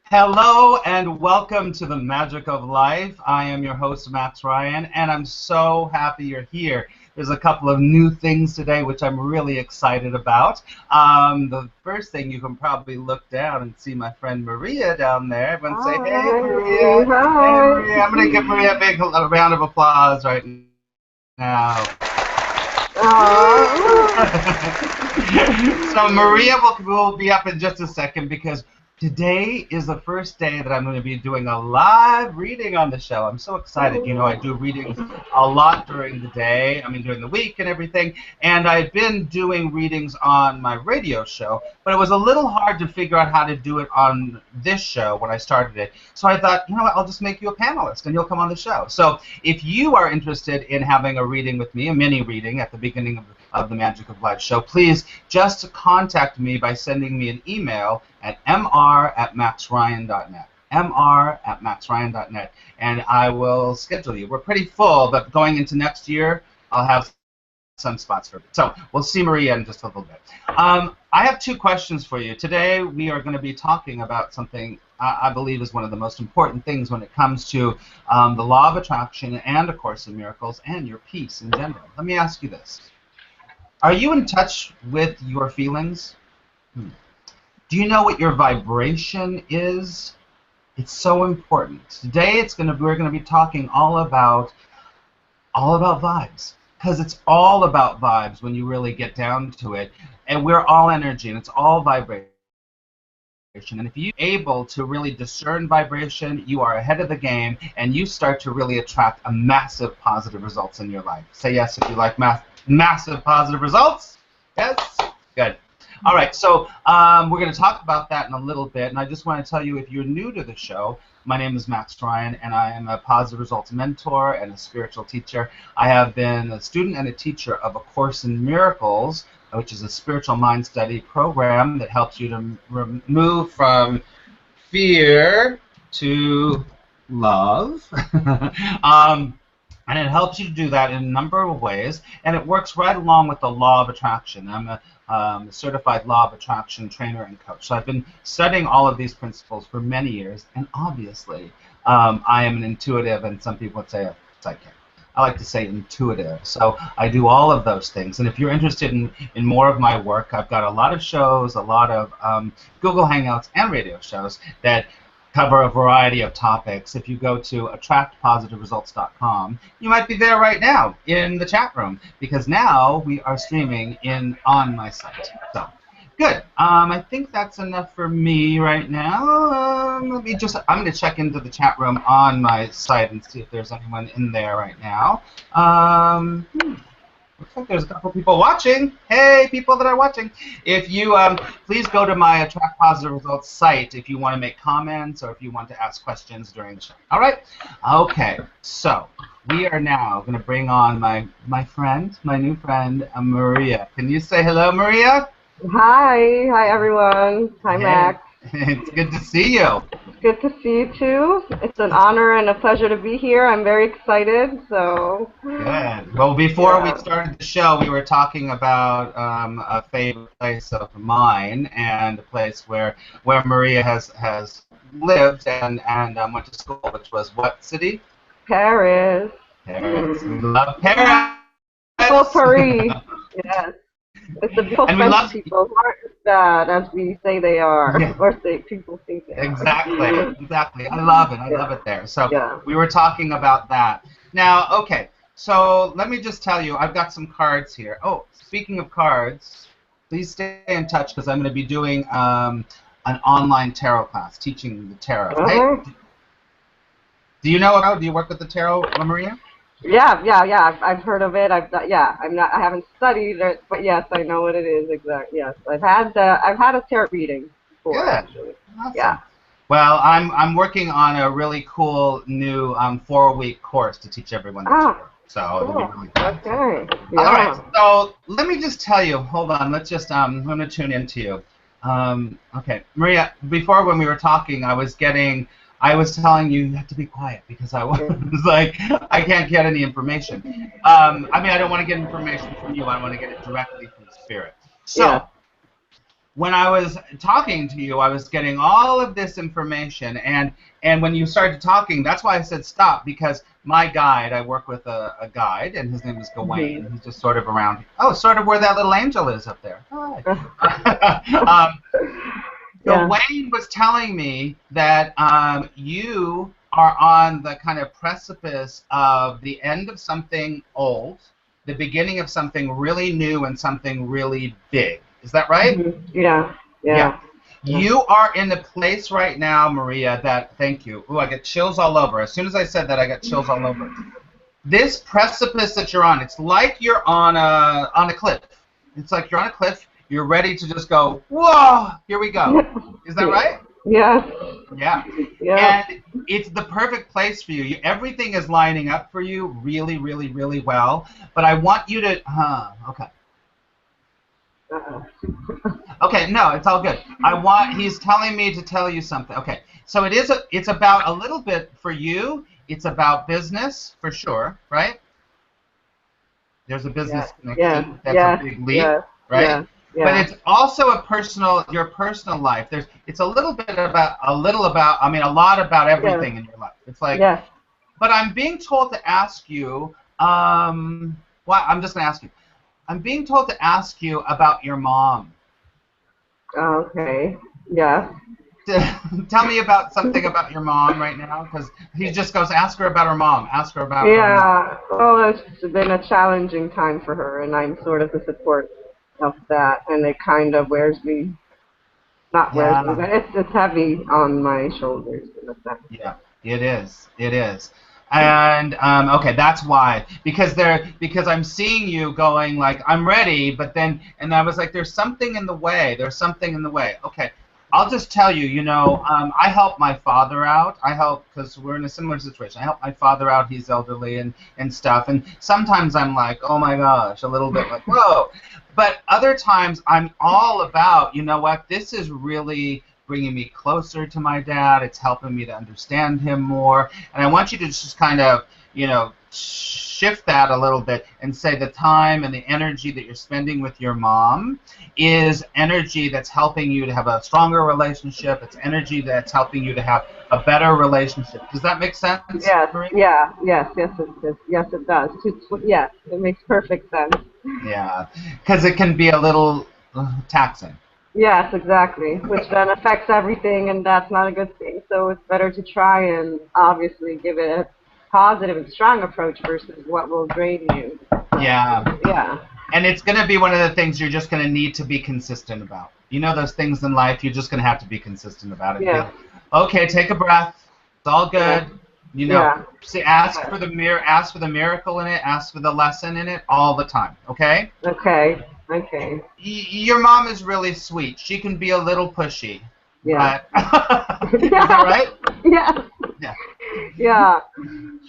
Hello and welcome to the Magic of Life. I am your host, Max Ryan, and I'm so happy you're here. There's a couple of new things today which I'm really excited about. The first thing, you can probably look down and see my friend Maria down there. Everyone say, hey, Hi, Maria. Hey, hi. Maria. I'm going to give Maria a big round of applause right now. So Maria will be up in just a second because today is the first day that I'm going to be doing a live reading on the show. I'm so excited. You know, I do readings a lot during the day, during the week and everything, and I've been doing readings on my radio show, but it was a little hard to figure out how to do it on this show when I started it. So I thought, you know what, I'll just make you a panelist and you'll come on the show. So if you are interested in having a reading with me, a mini reading at the beginning of the Magic of Life show, please just contact me by sending me an email at mr@maxryan.net. mr@maxryan.net, and I will schedule you. We're pretty full, but going into next year, I'll have some spots for it. So we'll see Maria in just a little bit. I have two questions for you. Today we are going to be talking about something I believe is one of the most important things when it comes to the law of attraction and A Course in Miracles and your peace in general. Let me ask you this. Are you in touch with your feelings? Do you know what your vibration is? It's so important. Today we're going to be talking all about vibes, because it's all about vibes when you really get down to it. And we're all energy, and it's all vibration. And if you're able to really discern vibration, you are ahead of the game, and you start to really attract a massive positive results in your life. Say yes if you like massive positive results. Yes? Good. All right, so we're going to talk about that in a little bit, and I just want to tell you, if you're new to the show, my name is Max Ryan, and I am a positive results mentor and a spiritual teacher. I have been a student and a teacher of A Course in Miracles, which is a spiritual mind study program that helps you to move from fear to love. And it helps you to do that in a number of ways, and it works right along with the law of attraction. I'm a certified law of attraction trainer and coach. So I've been studying all of these principles for many years, and obviously I am an intuitive, and some people would say a psychic. I like to say intuitive. So I do all of those things. And if you're interested in more of my work, I've got a lot of shows, a lot of Google Hangouts and radio shows that cover a variety of topics. If you go to attractpositiveresults.com, you might be there right now in the chat room, because now we are streaming on my site. So good. I think that's enough for me right now. I'm going to check into the chat room on my site and see if there's anyone in there right now. Looks like there's a couple people watching. Hey, people that are watching. If you please go to my Attract Positive Results site if you want to make comments or if you want to ask questions during the show. All right? Okay. So we are now going to bring on my new friend, Maria. Can you say hello, Maria? Hi everyone. Hi, Max. It's good to see you. Good to see you too. It's an honor and a pleasure to be here. I'm very excited. So good. Well, before we started the show, we were talking about a favorite place of mine and a place where Maria has lived and went to school, which was what city? Paris. Paris. We love Paris. Oh, Paris. Yes. It's the beautiful French people, aren't bad as we say they are, yeah. Or people think they are. Exactly. I love it. I love it there. So we were talking about that. Now, okay. So let me just tell you, I've got some cards here. Oh, speaking of cards, please stay in touch because I'm going to be doing an online tarot class, teaching the tarot. Hey, do you work with the tarot, Maria? Yeah. I've heard of it. I haven't studied it, but yes, I know what it is exactly. Yes, I've had a tarot reading before. Good. Actually. Awesome. Yeah. Well, I'm working on a really cool new 4-week course to teach everyone the tarot. So it'll be really fun. Okay. Yeah. All right. So let me just tell you. Hold on. Let's just I'm going to tune into you. Okay, Maria. Before when we were talking, I was telling you have to be quiet because I was like, I can't get any information. I don't want to get information from you. I want to get it directly from Spirit. So, when I was talking to you, I was getting all of this information, and when you started talking, that's why I said stop, because my guide, I work with a guide, and his name is Gawain. He's just sort of around, sort of where that little angel is up there. Hi. Gawain was telling me that you are on the kind of precipice of the end of something old, the beginning of something really new and something really big. Is that right? Yeah. You are in the place right now, Maria, that, thank you. Ooh, I get chills all over. As soon as I said that, I got chills all over. This precipice that you're on, it's like you're on a cliff. It's like you're on a cliff. You're ready to just go, whoa, here we go. Is that right? Yeah. Yeah. And it's the perfect place for you. Everything is lining up for you really, really, really well. But I want you to, okay. Okay, no, it's all good. He's telling me to tell you something. Okay, so it's about a little bit for you. It's about business, for sure, right? There's a business connection. That's a big leap, right? But it's also your personal life. It's a lot about everything in your life. It's like, but I'm being told to ask you, I'm just going to ask you. I'm being told to ask you about your mom. Okay. Yeah. Tell me about something about your mom right now, because he just goes, ask her about her mom. Ask her about her mom. Well, it's been a challenging time for her, and I'm sort of the support of that, and it kind of wears me. Not wears me, but it's heavy on my shoulders in a sense. Yeah, it is. It is. And okay, that's why, because I'm seeing you going like, I'm ready, but then, and I was like, there's something in the way. There's something in the way. Okay, I'll just tell you, I help my father out. Because we're in a similar situation. I help my father out. He's elderly and stuff. And sometimes I'm like, oh my gosh, a little bit like, whoa. But other times I'm all about, you know what, this is really bringing me closer to my dad. It's helping me to understand him more. And I want you to just kind of, shift that a little bit and say the time and the energy that you're spending with your mom is energy that's helping you to have a stronger relationship. It's energy that's helping you to have a better relationship. Does that make sense? Yes, yes, it does. Yes, it makes perfect sense. Yeah, because it can be a little taxing. Yes, exactly, which then affects everything, and that's not a good thing. So it's better to try and obviously give it a positive and strong approach versus what will drain you. Yeah. And it's going to be one of the things you're just going to need to be consistent about. Those things in life, you're just going to have to be consistent about it. Yeah. Okay, take a breath. It's all good. See, ask for the miracle in it, ask for the lesson in it all the time, okay? Okay. Your mom is really sweet. She can be a little pushy. Yeah. Is that right? Yeah.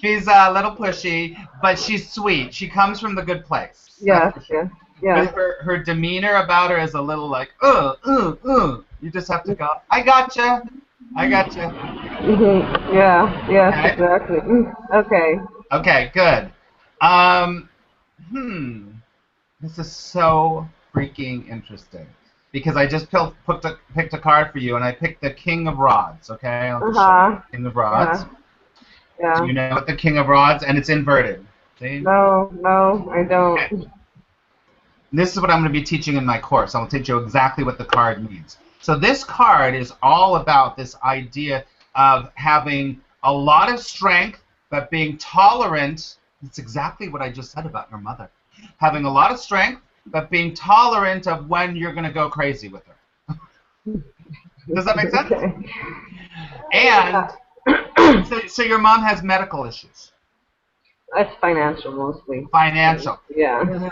She's a little pushy, but she's sweet. She comes from the good place. Yeah. But her demeanor about her is a little like, You just have to go, I gotcha. Mm-hmm. Yeah, okay. Exactly. Okay. Okay, good. This is so freaking interesting. Because I just picked a card for you, and I picked the King of Rods, okay? I'll just show you the King of Rods. Yeah. Do you know what the King of Rods? And it's inverted. See? No, I don't. Okay. This is what I'm going to be teaching in my course. I'll teach you exactly what the card means. So this card is all about this idea of having a lot of strength, but being tolerant. It's exactly what I just said about your mother. Having a lot of strength, but being tolerant of when you're going to go crazy with her. Does that make sense? Okay. And so your mom has medical issues. It's financial mostly. Financial. Yeah.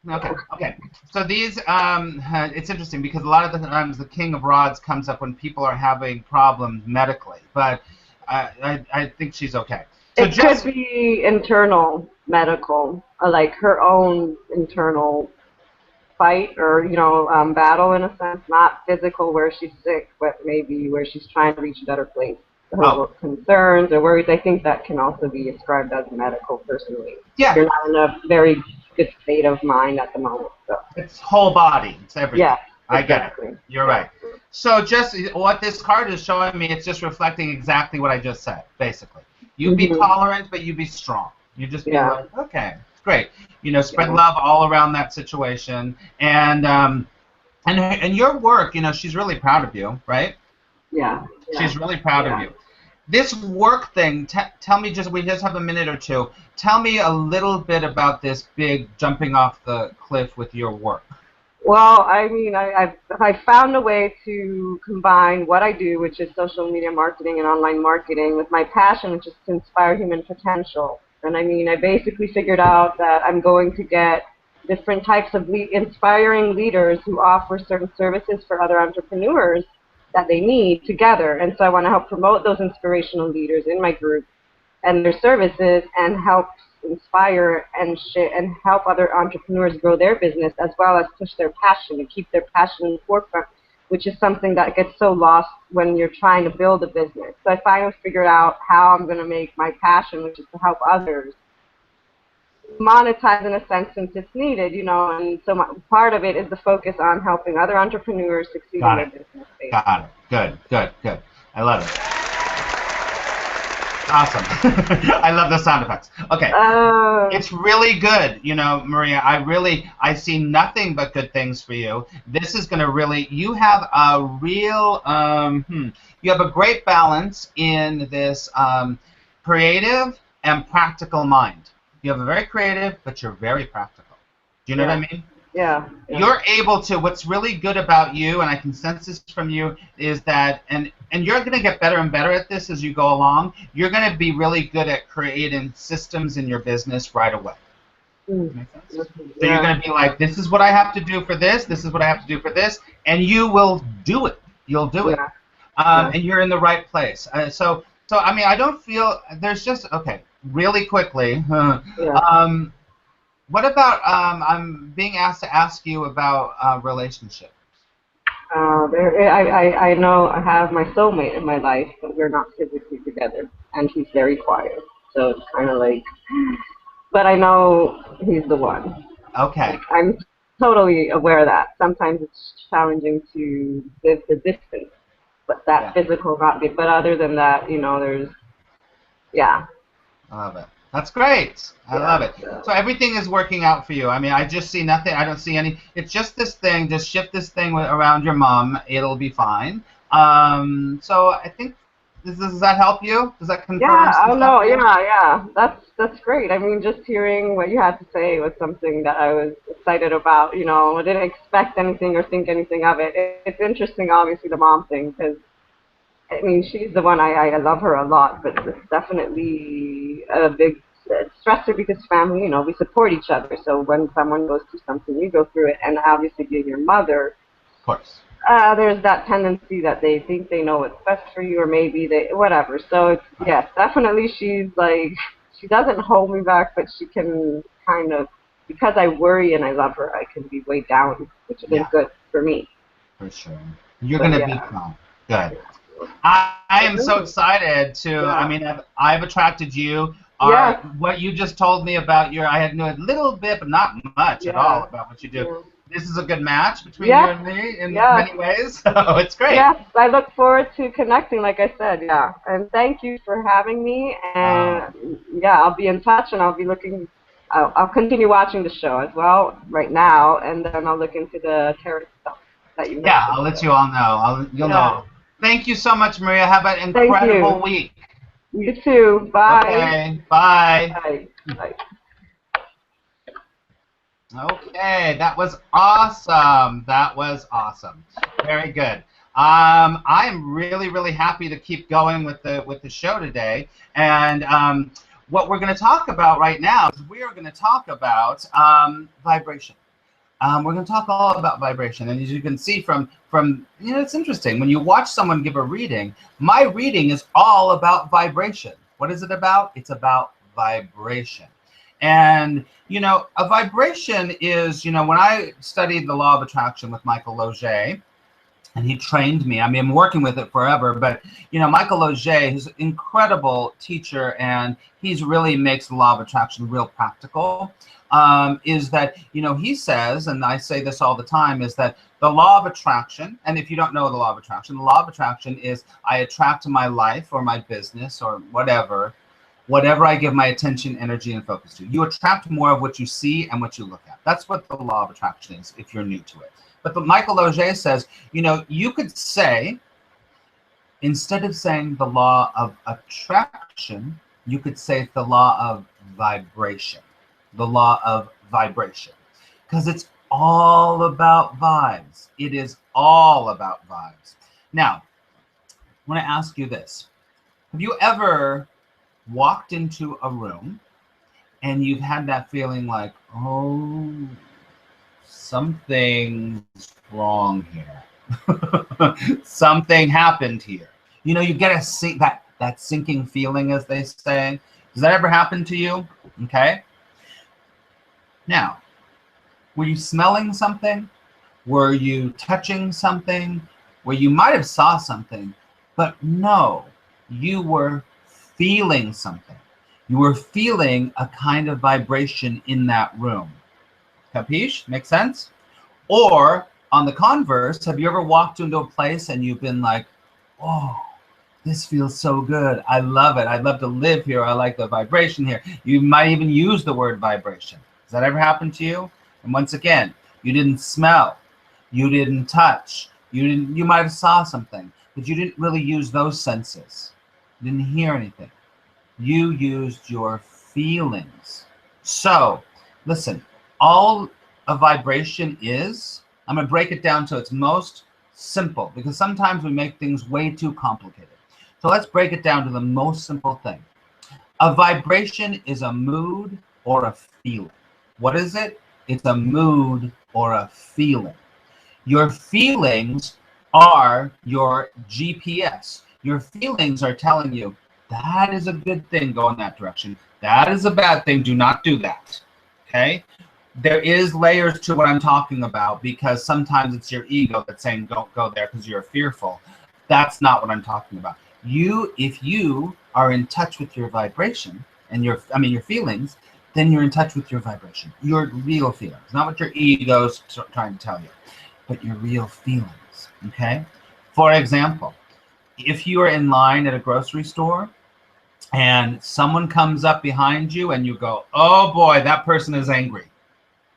Okay. So these, it's interesting because a lot of the times the King of Rods comes up when people are having problems medically, but I think she's okay. So it could be internal medical, like her own internal fight or, battle in a sense, not physical where she's sick, but maybe where she's trying to reach a better place. Her concerns or worries, I think that can also be described as medical personally. Yeah. You're not in a very good state of mind at the moment. So. It's whole body. It's everything. Yeah. I get it. Exactly. You're right. So just what this card is showing me, it's just reflecting exactly what I just said, basically. You be tolerant, but you be strong. You just be like, okay, it's great. You know, spread love all around that situation. And your work, you know, she's really proud of you, right? Yeah. She's really proud of you. This work thing, tell me, we just have a minute or two. Tell me a little bit about this big jumping off the cliff with your work. Well, I mean, I found a way to combine what I do, which is social media marketing and online marketing, with my passion, which is to inspire human potential. And I mean, I basically figured out that I'm going to get different types of inspiring leaders who offer certain services for other entrepreneurs that they need together. And so I want to help promote those inspirational leaders in my group and their services, and help inspire and help other entrepreneurs grow their business, as well as push their passion and keep their passion in the forefront, which is something that gets so lost when you're trying to build a business. So I finally figured out how I'm going to make my passion, which is to help others, monetize in a sense, since it's needed, you know. And so part of it is the focus on helping other entrepreneurs succeed in their business. Got it. Good. I love it. Awesome. I love the sound effects. Okay. It's really good, you know, Maria. I see nothing but good things for you. This is going to really, you have a real, you have a great balance in this creative and practical mind. You have a very creative, but you're very practical. Do you know what I mean? Yeah. You're able to, what's really good about you, and I can sense this from you, is that, and you're going to get better and better at this as you go along, you're going to be really good at creating systems in your business right away. Make sense? So you're going to be like, this is what I have to do for this is what I have to do for this, and you will do it. You'll do it. And you're in the right place. So I mean, I don't feel, there's just, okay, really quickly, what about, I'm being asked to ask you about relationships. I know I have my soulmate in my life, but we're not physically together, and he's very quiet. So it's kind of like, but I know he's the one. Okay. Like, I'm totally aware of that. Sometimes it's challenging to live the distance, but that physical not be. But other than that, you know, there's, I love it. That's great. I love it. So everything is working out for you. I mean, I just see nothing. I don't see any. It's just this thing. Just shift this thing around your mom. It'll be fine. So I think, does that help you? Does that confirm? Yeah, I don't know. Yeah. That's great. I mean, just hearing what you had to say was something that I was excited about. You know, I didn't expect anything or think anything of it. It's interesting, obviously, the mom thing, because I mean, she's the one, I love her a lot, but it's definitely a big stressor because family, you know, we support each other. So when someone goes through something, you go through it. And obviously being your mother, of course, there's that tendency that they think they know what's best for you, or maybe whatever. So it's, yes, definitely she's like, she doesn't hold me back, but she can kind of, because I worry and I love her, I can be way down, which is good for me. For sure. You're going to be calm. Good. I am so excited to, I mean, I've attracted you. What you just told me about I had known a little bit, but not much at all about what you do. This is a good match between you and me in many ways, so it's great. Yes, I look forward to connecting, like I said, And thank you for having me, and I'll be in touch, and I'll be looking, I'll continue watching the show as well right now, and then I'll look into the tarot stuff that you mentioned. Yeah, I'll let you all know. You'll know. Thank you so much, Maria. Have an incredible week. You too. Bye. Okay. Bye. Bye. Okay, that was awesome. Very good. I'm really, really happy to keep going with the show today. And what we're going to talk about right now is we are going to talk about vibration. We're going to talk all about vibration, and as you can see from it's interesting when you watch someone give a reading. My reading is all about vibration. What is it about? It's about vibration. And a vibration is, when I studied the law of attraction with Michael Loget, and he trained me. I mean, I'm working with it forever, but Michael Loget is an incredible teacher, and he's really makes the law of attraction real practical. Is that he says, and I say this all the time, is that The law of attraction, and if you don't know the law of attraction, the law of attraction is I attract to my life or my business or whatever I give my attention, energy, and focus to. You attract more of what you see and what you look at. That's what the law of attraction is if you're new to it. But Michael Auger says, you could say, instead of saying the law of attraction, you could say the law of vibration. The law of vibration. Because it's all about vibes. It is all about vibes. Now, I want to ask you this. Have you ever walked into a room and you've had that feeling like, oh, something's wrong here. Something happened here. You get that sinking feeling, as they say. Does that ever happen to you? Okay. Now, were you smelling something? Were you touching something? Where you might have saw something, but no, you were feeling something. You were feeling a kind of vibration in that room. Capiche? Make sense? Or on the converse, have you ever walked into a place and you've been like, oh, this feels so good. I love it. I'd love to live here. I like the vibration here. You might even use the word vibration. Does that ever happen to you? And once again, you didn't smell, you didn't touch, you might have saw something, but you didn't really use those senses. You didn't hear anything. You used your feelings. So, listen, all a vibration is, I'm going to break it down to its most simple, because sometimes we make things way too complicated. So let's break it down to the most simple thing. A vibration is a mood or a feeling. What is it? It's a mood or a feeling. Your feelings are your GPS. Your feelings are telling you, that is a good thing, go in that direction. That is a bad thing, do not do that. Okay? There is layers to what I'm talking about, because sometimes it's your ego that's saying don't go there because you're fearful. That's not what I'm talking about. If you are in touch with your vibration and your feelings, then you're in touch with your vibration, your real feelings, not what your ego's trying to tell you, but your real feelings. Okay? For example, if you are in line at a grocery store and someone comes up behind you and you go, oh boy, that person is angry.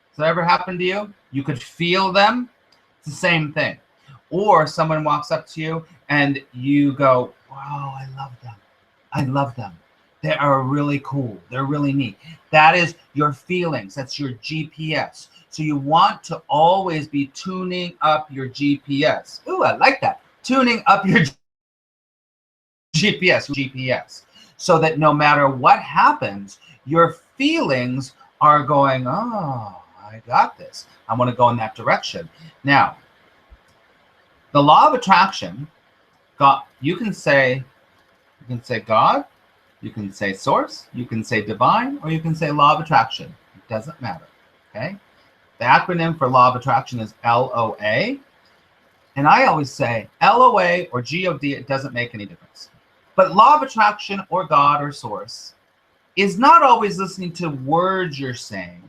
Does that ever happen to you? You could feel them. It's the same thing. Or someone walks up to you and you go, wow, I love them. I love them. They are really cool. They're really neat. That is your feelings. That's your GPS. So you want to always be tuning up your GPS. Ooh, I like that. Tuning up your GPS. So that no matter what happens, your feelings are going, oh, I got this. I want to go in that direction. Now, the law of attraction, God, you can say God, you can say source, you can say divine, or you can say law of attraction. It doesn't matter. Okay? The acronym for law of attraction is LOA. And I always say LOA or GOD, it doesn't make any difference. But law of attraction or God or source is not always listening to words you're saying,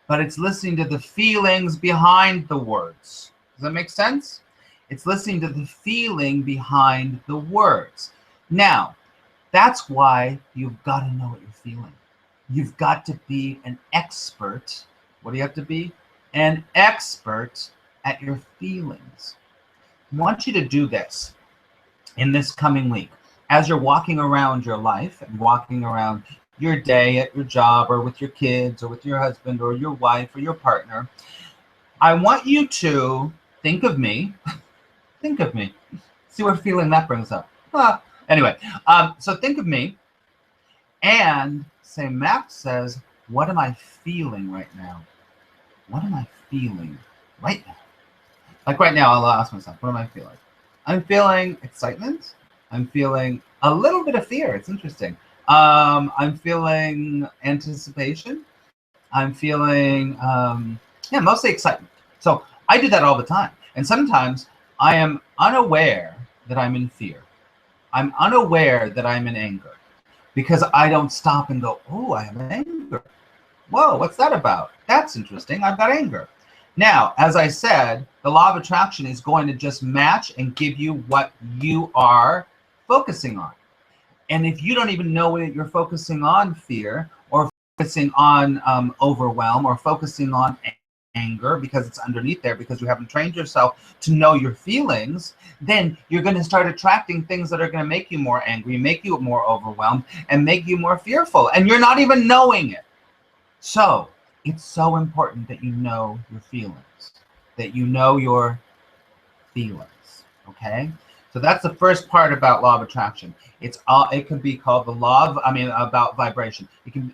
but it's listening to the feelings behind the words. Does that make sense? It's listening to the feeling behind the words. Now, that's why you've got to know what you're feeling. You've got to be an expert. What do you have to be? An expert at your feelings. I want you to do this in this coming week. As you're walking around your life and walking around your day at your job or with your kids or with your husband or your wife or your partner, I want you to think of me. Think of me. See what feeling that brings up. Anyway, so think of me and say, Max says, what am I feeling right now? What am I feeling right now? Like right now, I'll ask myself, what am I feeling? I'm feeling excitement. I'm feeling a little bit of fear. It's interesting. I'm feeling anticipation. I'm feeling, mostly excitement. So I do that all the time. And sometimes I am unaware that I'm in fear. I'm unaware that I'm in anger because I don't stop and go, oh, I have anger. Whoa, what's that about? That's interesting. I've got anger. Now, as I said, the law of attraction is going to just match and give you what you are focusing on. And if you don't even know that you're focusing on fear, or focusing on overwhelm, or focusing on anger, because it's underneath there, because you haven't trained yourself to know your feelings, then you're going to start attracting things that are going to make you more angry, make you more overwhelmed, and make you more fearful. And you're not even knowing it. So it's so important that you know your feelings, that you know your feelings. Okay? So that's the first part about law of attraction. It can be called the law of, about vibration.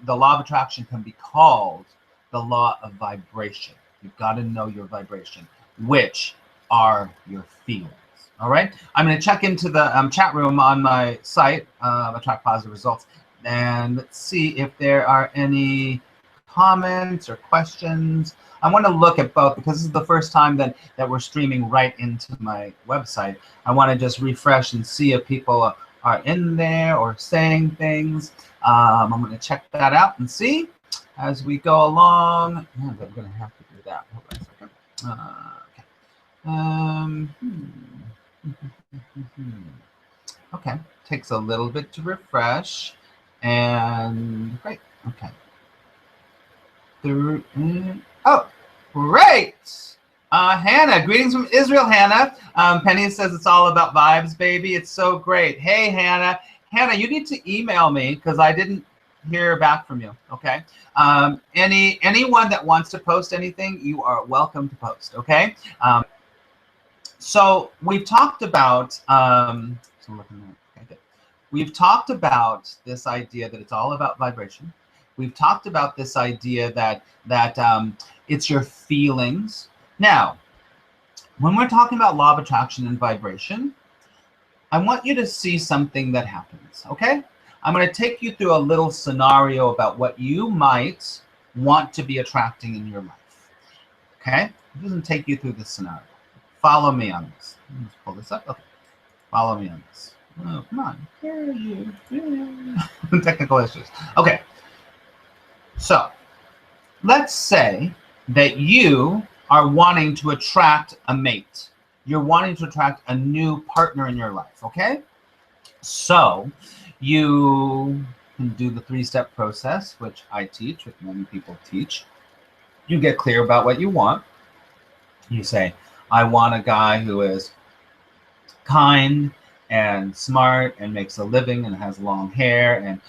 The law of attraction can be called the law of vibration. You've got to know your vibration, which are your feelings. All right. I'm going to check into the chat room on my site, Attract Positive Results, and let's see if there are any comments or questions. I want to look at both because this is the first time that we're streaming right into my website. I want to just refresh and see if people are in there or saying things. I'm going to check that out and see as we go along. I'm going to have to do that. Hold on a second. Okay. Okay. Takes a little bit to refresh. And great. Okay. Oh, great. Hannah, greetings from Israel, Hannah. Penny says it's all about vibes, baby. It's so great. Hey, Hannah. Hannah, you need to email me because I didn't hear back from you, okay? Anyone that wants to post anything, you are welcome to post, okay? So we've talked about, we've talked about this idea that it's all about vibration. We've talked about this idea that it's your feelings. Now, when we're talking about law of attraction and vibration, I want you to see something that happens, okay? I'm going to take you through a little scenario about what you might want to be attracting in your life, okay? It doesn't take you through this scenario. Follow me on this. Let's pull this up. Okay. Follow me on this. Oh, come on. Where are you? Technical issues. Okay. So, let's say that you are wanting to attract a mate. You're wanting to attract a new partner in your life, okay? So, you can do the 3-step process, which I teach, which many people teach. You get clear about what you want. You say, I want a guy who is kind and smart and makes a living and has long hair and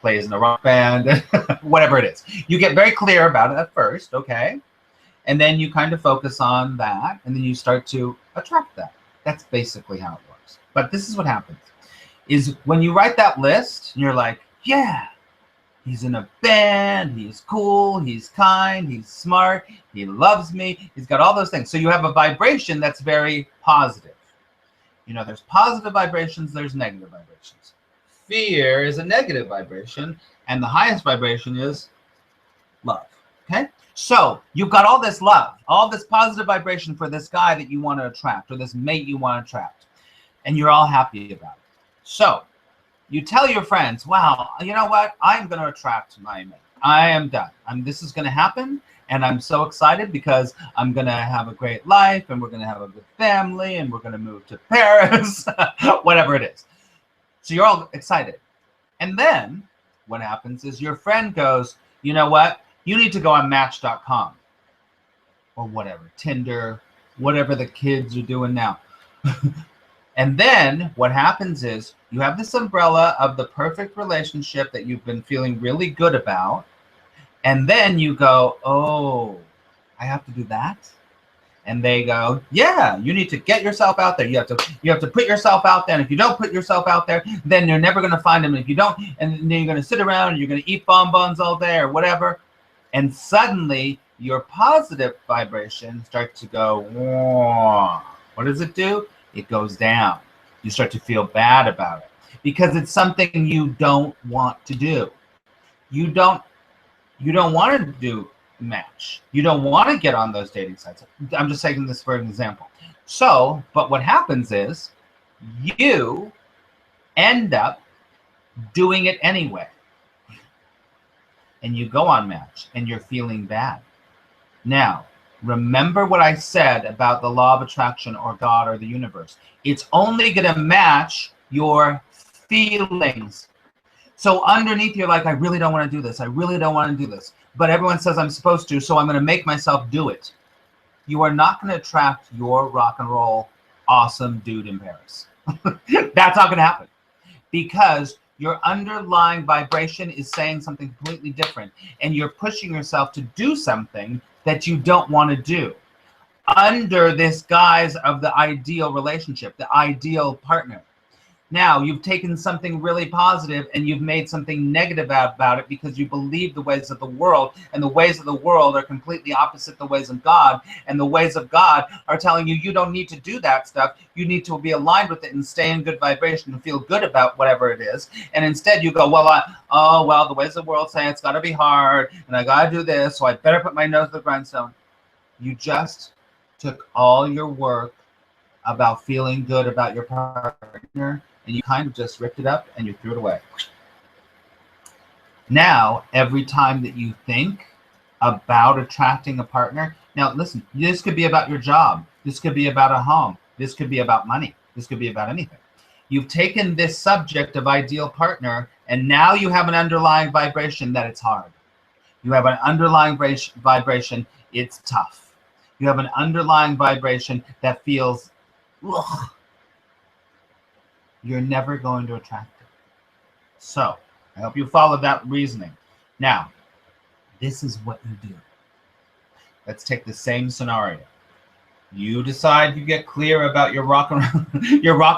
plays in a rock band, whatever it is. You get very clear about it at first, okay? And then you kind of focus on that, and then you start to attract that. That's basically how it works. But this is what happens, is when you write that list, you're like, yeah, he's in a band, he's cool, he's kind, he's smart, he loves me, he's got all those things. So you have a vibration that's very positive. You know, there's positive vibrations, there's negative vibrations. Fear is a negative vibration, and the highest vibration is love, okay? So you've got all this love, all this positive vibration for this guy that you want to attract, or this mate you want to attract, and you're all happy about it. So you tell your friends, wow, you know what? I'm going to attract my mate. I am done. This is going to happen, and I'm so excited because I'm going to have a great life, and we're going to have a good family, and we're going to move to Paris, whatever it is. So you're all excited. And then what happens is your friend goes, you know what? You need to go on Match.com or whatever, Tinder, whatever the kids are doing now. And then what happens is you have this umbrella of the perfect relationship that you've been feeling really good about. And then you go, oh, I have to do that? And they go, yeah, you need to get yourself out there. You have to put yourself out there. And if you don't put yourself out there, then you're never going to find them. And if you don't, and then you're going to sit around and you're going to eat bonbons all day or whatever. And suddenly your positive vibration starts to go, whoa. What does it do? It goes down. You start to feel bad about it because it's something you don't want to do. You don't want to do Match. You don't want to get on those dating sites. I'm just taking this for an example. So, but what happens is you end up doing it anyway. And you go on Match and you're feeling bad. Now, Remember what I said about the law of attraction or God or the universe. It's only going to match your feelings. So underneath, you're like, I really don't want to do this. I really don't want to do this. But everyone says I'm supposed to, so I'm going to make myself do it. You are not going to attract your rock and roll awesome dude in Paris. That's not going to happen, because your underlying vibration is saying something completely different, and you're pushing yourself to do something that you don't want to do under this guise of the ideal relationship, the ideal partner. Now, you've taken something really positive and you've made something negative about it because you believe the ways of the world, and the ways of the world are completely opposite the ways of God, and the ways of God are telling you you don't need to do that stuff. You need to be aligned with it and stay in good vibration and feel good about whatever it is. And instead you go, well, the ways of the world say it's got to be hard and I got to do this, so I better put my nose to the grindstone. You just took all your work about feeling good about your partner, and you kind of just ripped it up and you threw it away. Now, every time that you think about attracting a partner, now listen, this could be about your job. This could be about a home. This could be about money. This could be about anything. You've taken this subject of ideal partner, and now you have an underlying vibration that it's hard. You have an underlying vibration, it's tough. You have an underlying vibration that feels, ugh. You're never going to attract it. So, I hope you followed that reasoning. Now, this is what you do. Let's take the same scenario. You decide, you get clear about your rock and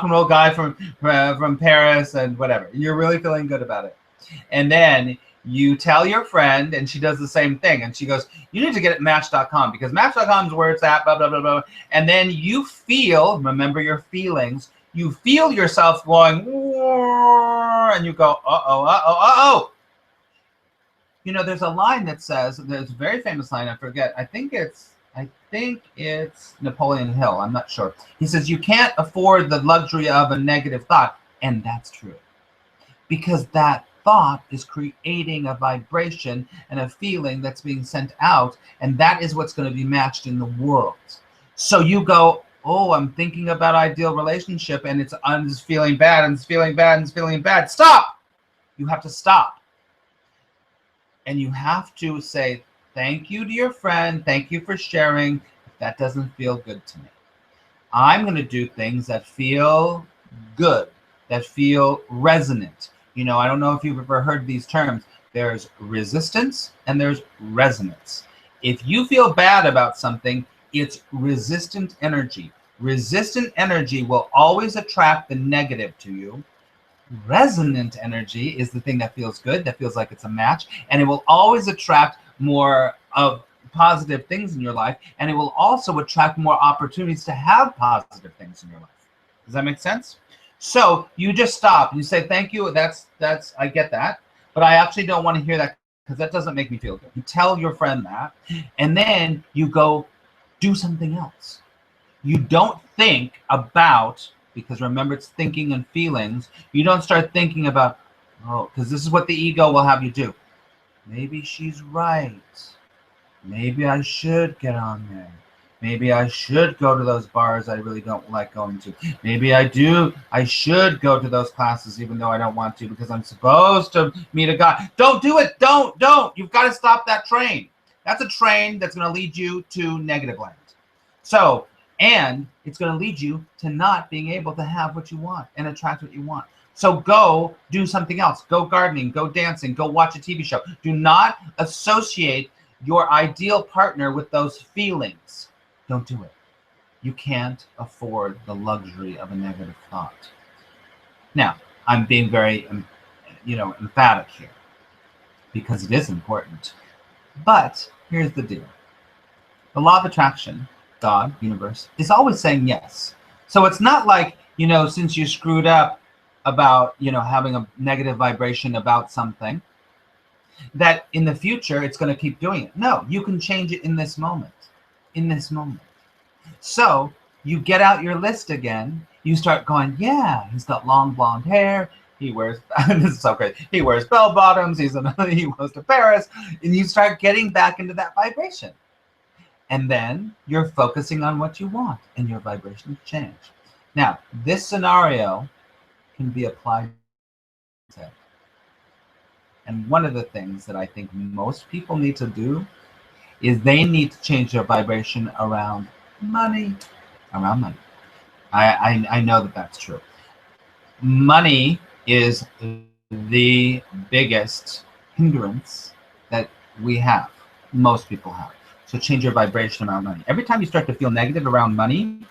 roll guy from Paris and whatever. You're really feeling good about it. And then you tell your friend, and she does the same thing. And she goes, you need to get at Match.com, because Match.com is where it's at, blah, blah, blah, blah. And then you feel, remember your feelings, you feel yourself going, and you go, uh-oh. You know, there's a line that says, there's a very famous line, I forget, I think it's Napoleon Hill, I'm not sure. He says, you can't afford the luxury of a negative thought. And that's true. Because that thought is creating a vibration and a feeling that's being sent out, and that is what's going to be matched in the world. So you go, oh, I'm thinking about ideal relationship, and I'm just feeling bad, and it's feeling bad, and it's feeling bad. Stop! You have to stop. And you have to say, thank you to your friend. Thank you for sharing. That doesn't feel good to me. I'm going to do things that feel good, that feel resonant. You know, I don't know if you've ever heard these terms. There's resistance and there's resonance. If you feel bad about something, it's resistant energy. Resistant energy will always attract the negative to you. Resonant energy is the thing that feels good, that feels like it's a match, and it will always attract more of positive things in your life, and it will also attract more opportunities to have positive things in your life. Does that make sense? So you just stop and you say, thank you, that's I get that, but I actually don't want to hear that because that doesn't make me feel good. You tell your friend that, and then you go do something else. You don't think about, because remember it's thinking and feelings, you don't start thinking about, oh, because this is what the ego will have you do. Maybe she's right. Maybe I should get on there. Maybe I should go to those bars I really don't like going to. Maybe I should go to those classes even though I don't want to because I'm supposed to meet a guy. Don't do it. Don't. You've got to stop that train. That's a train that's going to lead you to negative land. So, and it's going to lead you to not being able to have what you want and attract what you want. So go do something else. Go gardening, go dancing, go watch a TV show. Do not associate your ideal partner with those feelings. Don't do it. You can't afford the luxury of a negative thought. Now, I'm being very, emphatic here because it is important. But here's the deal. The law of attraction, God, universe, is always saying yes. So it's not like, since you screwed up about, having a negative vibration about something, that in the future it's going to keep doing it. No, you can change it in this moment. So you get out your list again. You start going, yeah, he's got long blonde hair. He wears, this is so great. He wears bell bottoms. He goes to Paris. And you start getting back into that vibration. And then you're focusing on what you want and your vibration change. Now, this scenario can be applied to. And one of the things that I think most people need to do is they need to change their vibration around money. Around money. I know that that's true. Money is the biggest hindrance that we have, most people have. So change your vibration around money. Every time you start to feel negative around money,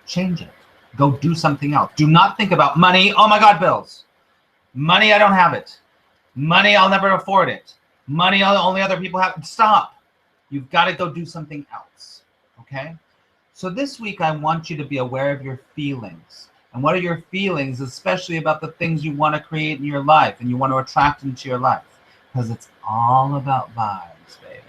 change it. Go do something else. Do not think about money. Oh my God, bills. Money, I don't have it. Money, I'll never afford it. Money, only other people have it. Stop. You've got to go do something else. Okay? So this week, I want you to be aware of your feelings. And what are your feelings, especially about the things you want to create in your life and you want to attract into your life? Because it's all about vibes, baby.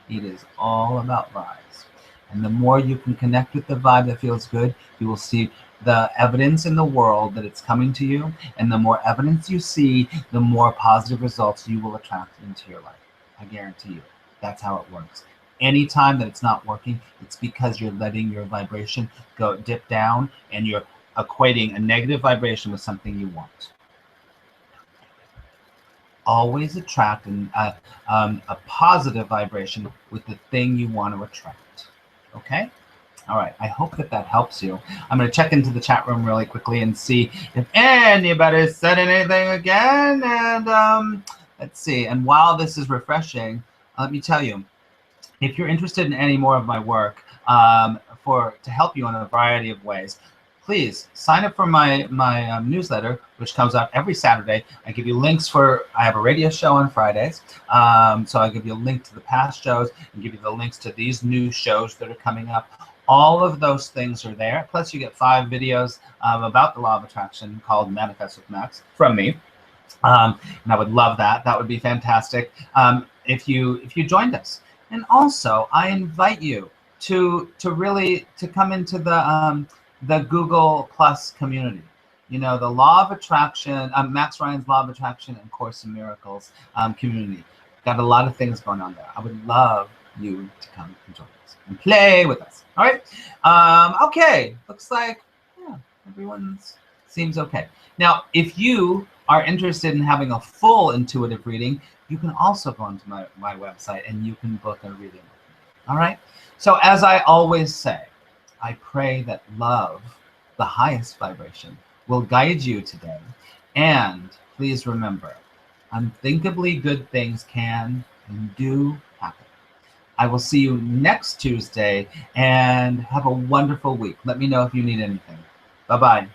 It is all about vibes. And the more you can connect with the vibe that feels good, you will see the evidence in the world that it's coming to you. And the more evidence you see, the more positive results you will attract into your life. I guarantee you. That's how it works. Anytime that it's not working, it's because you're letting your vibration go dip down and you're equating a negative vibration with something you want. Always attract a positive vibration with the thing you want to attract. Okay? All right. I hope that that helps you. I'm going to check into the chat room really quickly and see if anybody said anything again. And let's see. And while this is refreshing, let me tell you, if you're interested in any more of my work to help you in a variety of ways, please sign up for my newsletter, which comes out every Saturday. I give you links I have a radio show on Fridays. So I give you a link to the past shows and give you the links to these new shows that are coming up. All of those things are there. Plus you get 5 videos about the law of attraction called Manifest with Max from me. And I would love that. That would be fantastic if you joined us. And also, I invite you to really come into the Google Plus community. You know, the Law of Attraction, Max Ryan's Law of Attraction and Course in Miracles community. Got a lot of things going on there. I would love you to come and join us and play with us. All right. Okay. Looks like everyone seems okay. Now, if you are interested in having a full intuitive reading, you can also go onto my website and you can book a reading with me. All right? So as I always say, I pray that love, the highest vibration, will guide you today. And please remember, unthinkably good things can and do happen. I will see you next Tuesday and have a wonderful week. Let me know if you need anything. Bye-bye.